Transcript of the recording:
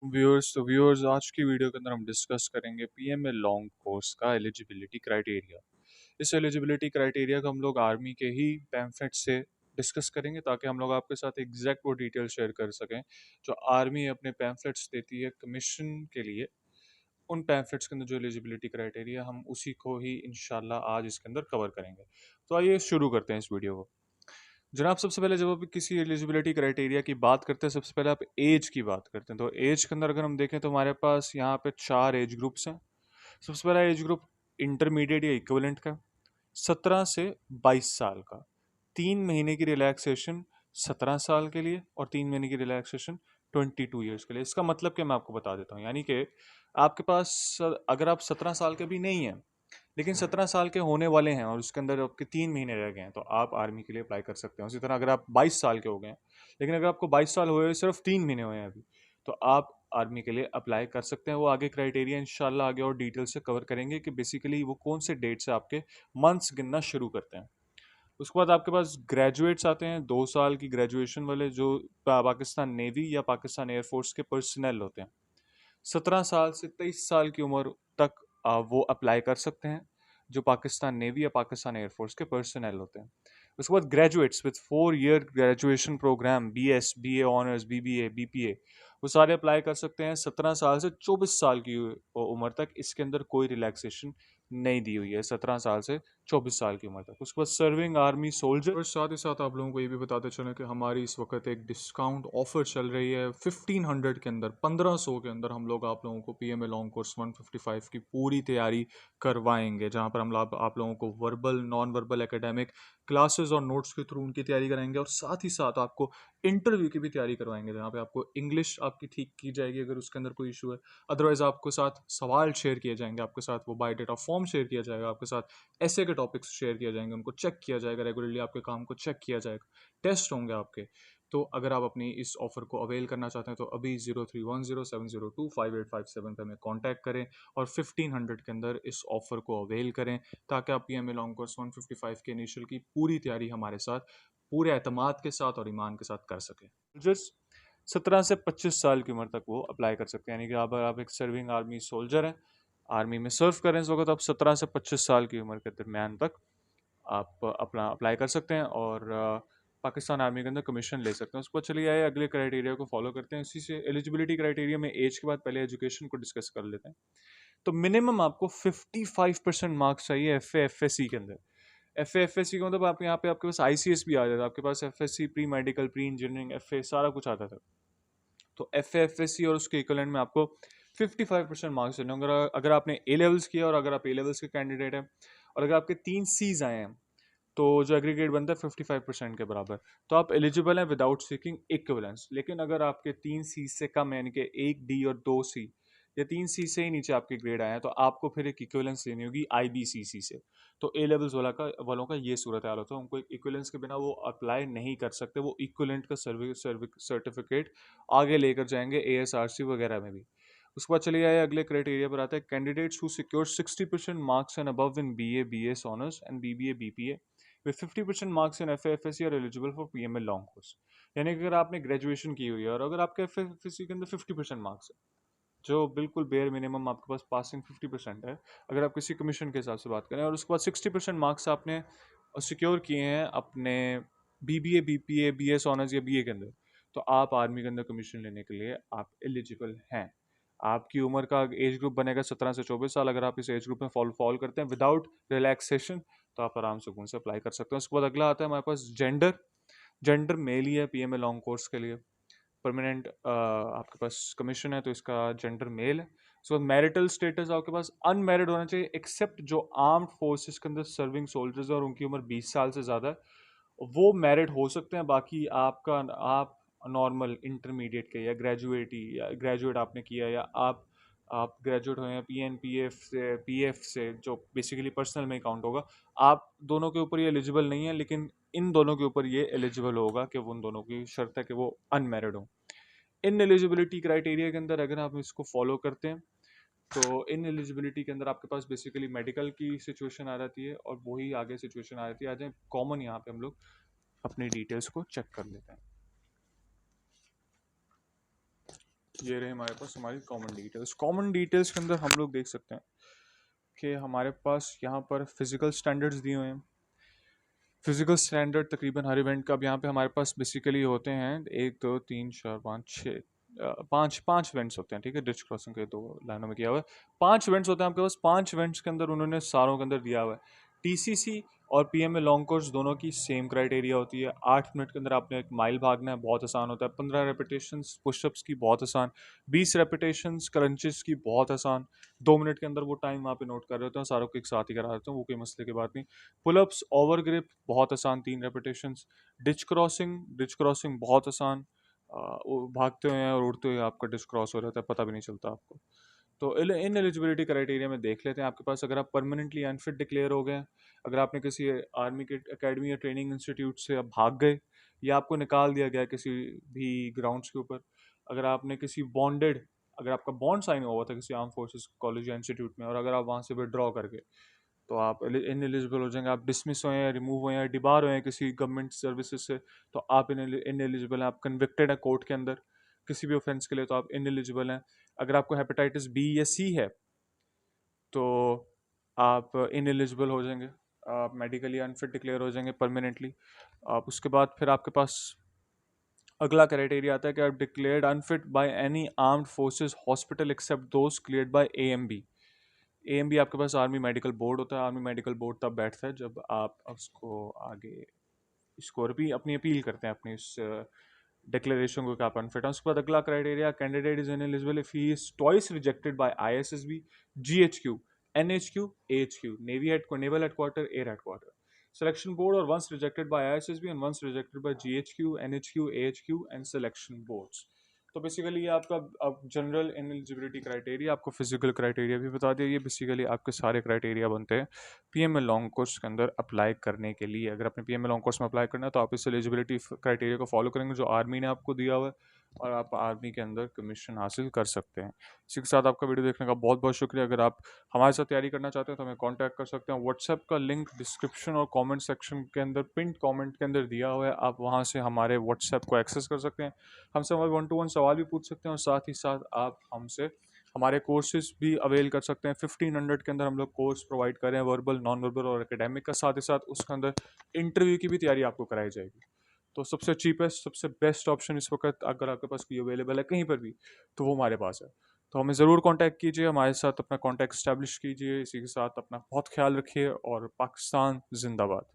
Viewers आज की video के अंदर हम डिस्कस करेंगे पीएमए लॉन्ग कोर्स का एलिजिबिलिटी क्राइटेरिया। इस एलिजिबिलिटी क्राइटेरिया को हम लोग आर्मी के ही पैम्फलेट से डिस्कस करेंगे ताकि हम लोग आपके साथ एग्जैक्ट वो डिटेल शेयर कर सकें जो आर्मी अपने पैम्फलेट्स देती है कमीशन के लिए। उन पैम्फलेट्स के अंदर जो एलिजिबिलिटी क्राइटेरिया हम उसी को ही इंशाल्लाह आज इसके अंदर कवर करेंगे। तो आइए शुरू करते हैं इस वीडियो को। जनाब, सबसे पहले जब आप किसी एलिजिबिलिटी क्राइटेरिया की बात करते हैं, सबसे पहले आप एज की बात करते हैं। तो एज के अंदर अगर हम देखें तो हमारे पास यहाँ पे 4 एज ग्रुप्स हैं। सबसे पहला एज ग्रुप इंटरमीडिएट या इक्विवेलेंट का, 17 से 22 साल का। 3 महीने की रिलैक्सेशन 17 साल के लिए और 3 महीने की रिलैक्सेशन 22 ईयर्स के लिए। इसका मतलब क्या, मैं आपको बता देता हूँ। यानी कि आपके पास अगर आप 17 साल के भी नहीं हैं लेकिन 17 साल के होने वाले हैं और उसके अंदर आपके 3 महीने रह गए हैं तो आप आर्मी के लिए अप्लाई कर सकते हैं। उसी तरह अगर आप 22 साल के हो गए हैं लेकिन अगर आपको 22 साल हुए सिर्फ 3 महीने हुए हैं अभी, तो आप आर्मी के लिए अप्लाई कर सकते हैं। वो आगे क्राइटेरिया इंशाल्लाह आगे और डिटेल से कवर करेंगे कि बेसिकली वो कौन से डेट से आपके मंथ्स गिनना शुरू करते हैं। उसके बाद आपके पास ग्रेजुएट्स आते हैं, 2 साल की ग्रेजुएशन वाले, जो पाकिस्तान नेवी या पाकिस्तान एयरफोर्स के पर्सनल होते हैं। 17 साल से 23 साल की उम्र तक वो अप्लाई कर सकते हैं, जो पाकिस्तान नेवी या पाकिस्तान एयरफोर्स के पर्सनल होते हैं। उसके बाद graduates with 4 year graduation program, BS, BA honours, BBA, BPA, वो सारे अप्लाई कर सकते हैं 17 साल से 24 साल की उम्र तक। इसके अंदर कोई रिलैक्सेशन नहीं दी हुई है 17 साल से 24 साल की उम्र तक। उसके बाद सर्विंग आर्मी सोल्जर। और साथ ही साथ आप लोगों को ये भी बताते चलें कि हमारी इस वक्त एक डिस्काउंट ऑफर चल रही है। 1500 के अंदर, 1500 के अंदर हम लोग आप लोगों को पीएमए लॉन्ग कोर्स 155 की पूरी तैयारी करवाएंगे, जहां पर हम आप लोगों को verbal, non verbal, academic classes और नोट्स के थ्रू उनकी तैयारी कराएंगे और साथ ही साथ आपको इंटरव्यू की भी तैयारी करवाएंगे, जहाँ पे आपको इंग्लिश आपकी ठीक की जाएगी अगर उसके अंदर कोई इशू है। अदरवाइज आपके साथ सवाल शेयर किए जाएंगे, आपके साथ वो बायोडेटा फॉर्म शेयर किया जाएगा, आपके साथ ऐसे के टॉपिक्स शेयर किए जाएंगे, उनको चेक किया जाएगा रेगुलरली, आपके काम को चेक किया जाएगा, टेस्ट होंगे आपके। तो अगर आप अपनी इस ऑफर को अवेल करना चाहते हैं तो अभी 0310702585 पे हमें कॉन्टैक्ट करें और 1500 के अंदर इस ऑफर को अवेल करें ताकि आप पीएमए लॉन्ग कोर्स 155 के इनिशियल की पूरी तैयारी हमारे साथ पूरे एतमाद के साथ और ईमान के साथ कर सकें। जस्ट 17 से 25 साल की उम्र तक वो अप्लाई कर सकते हैं। यानी कि आप एक सर्विंग आर्मी सोल्जर हैं, आर्मी में सर्व करें इस वक्त, आप 17 से 25 साल की उम्र के दरमियान तक आप अपना अप्लाई कर सकते हैं और पाकिस्तान आर्मी के अंदर कमीशन ले सकते हैं। उसको चलिए आए अगले क्राइटेरिया को फॉलो करते हैं। इसी से एलिजिबिलिटी क्राइटेरिया में एज के बाद पहले एजुकेशन को डिस्कस कर लेते हैं। तो मिनिमम आपको 55% मार्क्स चाहिए एफ एस सी के अंदर। एफ एस सी का मतलब आप यहाँ पे आपके पास ICS भी आ जाता है, आपके पास FSC, pre medical, pre engineering, FA सारा कुछ आता था। तो FA FSC और उसके इक्वलेंट में आपको 55% मार्क्स देने होंगे। अगर आपने ए लेवल्स किया और अगर आप ए लेवल्स के कैंडिडेट हैं और अगर आपके 3 C's आए हैं तो जो एग्रीगेट बनता है 55% के बराबर, तो आप एलिजिबल हैं विदाउट सीकिंग इक्विवेलेंस। लेकिन अगर आपके 3 C से कम है, यानी कि 1 D और 2 C, या 3 C से ही नीचे आपके ग्रेड आए हैं, तो आपको फिर एक इक्विवेलेंस लेनी होगी IBCC से। तो ए लेवल्स वालों का ये सूरत हाल होता है, उनको इक्विवेलेंस के बिना वो अप्लाई नहीं कर सकते। वो इक्विवेलेंट का सर्टिफिकेट आगे लेकर जाएंगे ASRC वगैरह में भी। उसके बाद चलिए आए अगले क्राइटेरिया पर आते हैं। Candidates who secure 60% marks and above in BA, BS honours and BBA, BPA with 50% marks in FA FSC are eligible for PML long course. यानी कि अगर आपने ग्रेजुएशन की हुई है और अगर आपके FA FSC के अंदर 50% मार्क्स है, जो बिल्कुल बेयर मिनिमम आपके पास पासिंग 50% है अगर आप किसी कमीशन के हिसाब से बात करें, और उसके बाद 60% मार्क्स आपने सिक्योर किए हैं अपने BBA, BPA, BS ऑनर्स या BA के अंदर, तो आप आर्मी के अंदर कमीशन लेने के लिए आप एलिजिबल हैं। आपकी उम्र का एज ग्रुप बनेगा 17 से 24 साल। अगर आप इस एज ग्रुप में फॉल करते हैं विदाउट रिलैक्सेशन तो आप आराम से से अप्लाई कर सकते हैं। उसके बाद अगला आता है हमारे पास जेंडर। जेंडर मेल ही है PMA लॉन्ग कोर्स के लिए। परमानेंट आपके पास कमीशन है तो इसका जेंडर मेल है। सो मैरिटल स्टेटस आपके पास अनमैरिड होना चाहिए, एक्सेप्ट जो आर्म्ड फोर्सेस के अंदर सर्विंग सोल्जर्स और उनकी उम्र 20 साल से ज़्यादा है, वो मैरिड हो सकते हैं। बाकी आप नॉर्मल इंटरमीडिएट के या ग्रेजुएट आपने किया, या आप ग्रेजुएट हुए हैं PF से जो बेसिकली पर्सनल में काउंट होगा, आप दोनों के ऊपर ये एलिजिबल नहीं है। लेकिन इन दोनों के ऊपर ये एलिजिबल होगा कि उन दोनों की शर्त है कि वो अनमैरिड हो। इन एलिजिबिलिटी क्राइटेरिया के अंदर अगर आप इसको फॉलो करते हैं तो इन एलिजिबिलिटी के अंदर आपके पास बेसिकली मेडिकल की सिचुएशन आ जाती है और वही आगे सिचुएशन आ जाती है। आ जाए कॉमन, यहाँ पे हम लोग अपनी डिटेल्स को चेक कर लेते हैं। ये रहे हमारे पास हमारी कॉमन डिटेल्स। कॉमन डिटेल्स के अंदर हम लोग देख सकते हैं कि हमारे पास यहाँ पर फिजिकल स्टैंडर्ड्स दिए हुए हैं। फिजिकल स्टैंडर्ड तकरीबन हर इवेंट का अब यहाँ पे हमारे पास बेसिकली होते हैं 1 2 3 4 5 6 पाँच पाँच इवेंट्स होते हैं, ठीक है। डिच क्रॉसिंग के 2 लाइनों में किया हुआ है। 5 इवेंट्स होते हैं आपके पास। 5 इवेंट्स के अंदर उन्होंने सारों के अंदर दिया हुआ है। टीसीसी और पीएमए लॉन्ग कोर्स दोनों की सेम क्राइटेरिया होती है। 8 मिनट के अंदर आपने 1 माइल भागना है, बहुत आसान होता है। 15 रेपिटेशंस पुशअप्स की, बहुत आसान। 20 रेपिटेशंस क्रंचेस की, बहुत आसान। 2 मिनट के अंदर वो टाइम वहाँ पे नोट कर रहे होते हैं, सारों को एक साथ ही करा देते हैं, वो कोई मसले की बात नहीं। पुलअप्स ओवर ग्रिप बहुत आसान, 3 रेपिटेशंस। डिच क्रॉसिंग बहुत आसान। वो भागते हुए और उड़ते हुए आपका डिच क्रॉस हो जाता है, पता भी नहीं चलता आपको। तो इन एलिजिबिलिटी क्राइटेरिया में देख लेते हैं आपके पास। अगर आप परमानेंटली अनफिट डिक्लेयर हो गए, अगर आपने किसी आर्मी के एकेडमी या ट्रेनिंग इंस्टीट्यूट से अब भाग गए, या आपको निकाल दिया गया किसी भी ग्राउंड्स के ऊपर, अगर आपने किसी बॉन्डेड, अगर आपका बॉन्ड साइन हुआ था किसी आर्म फोर्सेस कॉलेज या इंस्टीट्यूट में, और अगर आप वहाँ से विड्रॉ कर गए, तो आप इन एलिजिबल हो जाएंगे। आप डिसमिस हुए हैं, रिमूव हुए हैं, डिबार हुए हैं किसी गवर्नमेंट सर्विसेज से, तो आप इन एलिजिबल हैं। आप कन्विक्टेड हैं कोर्ट के अंदर किसी भी ऑफेंस के लिए, तो आप इन एलिजिबल हैं। अगर आपको हेपेटाइटिस बी या सी है, तो आप इन एलिजिबल हो जाएंगे। आप मेडिकली अनफिट डिक्लेयर हो जाएंगे परमानेंटली। आप उसके बाद फिर आपके पास अगला क्राइटेरिया आता है कि आप declared unfit by any armed forces hospital except those cleared by AMB. AMB आपके पास आर्मी मेडिकल बोर्ड होता है। आर्मी मेडिकल बोर्ड तब बैठता है जब आप उसको आगे इसको अपनी अपील करते हैं अपनी इस डिक्लेरेशन को कि आप अनफिट हैं। उसके बाद अगला criteria, candidate is ineligible if he is twice rejected by ISSB, GHQ, NHQ, AHQ, naval headquarter, air headquarter, selection board, or once rejected by ISSB and once rejected by GHQ, NHQ, AHQ and selection boards। तो basically ये आपका अब general eligibility criteria, आपको physical criteria भी बता दिया। ये basically आपके सारे क्राइटेरिया बनते हैं पीएमएल लॉन्ग कोर्स के अंदर अप्लाई करने के लिए। अगर आपने पीएमएल लॉन्ग कोर्स में अप्लाई करना है तो आप इस एलिजिबिलिटी क्राइटेरिया को फॉलो करेंगे जो आर्मी ने आपको दिया हुआ है, और आप आर्मी के अंदर कमीशन हासिल कर सकते हैं। इसी के साथ आपका वीडियो देखने का बहुत बहुत शुक्रिया। अगर आप हमारे साथ तैयारी करना चाहते हैं तो हमें कांटेक्ट कर सकते हैं। व्हाट्सएप का लिंक डिस्क्रिप्शन और कमेंट सेक्शन के अंदर, पिंड कमेंट के अंदर दिया हुआ है। आप वहां से हमारे व्हाट्सएप को एक्सेस कर सकते हैं। हमसे हमारे 1 to 1 सवाल भी पूछ सकते हैं, और साथ ही साथ आप हमसे हमारे कोर्सेज भी अवेल कर सकते हैं। 1500 के अंदर हम लोग कोर्स प्रोवाइड कर रहे हैं, वर्बल, नॉन वर्बल और एकेडमिक का। साथ ही साथ उसके अंदर इंटरव्यू की भी तैयारी आपको कराई जाएगी। तो सबसे चीपेस्ट, सबसे बेस्ट ऑप्शन इस वक्त अगर आपके पास कोई अवेलेबल है कहीं पर भी, तो वो हमारे पास है। तो हमें ज़रूर कांटेक्ट कीजिए, हमारे साथ अपना कांटेक्ट इस्टेब्लिश कीजिए। इसी के साथ अपना बहुत ख्याल रखिए, और पाकिस्तान जिंदाबाद।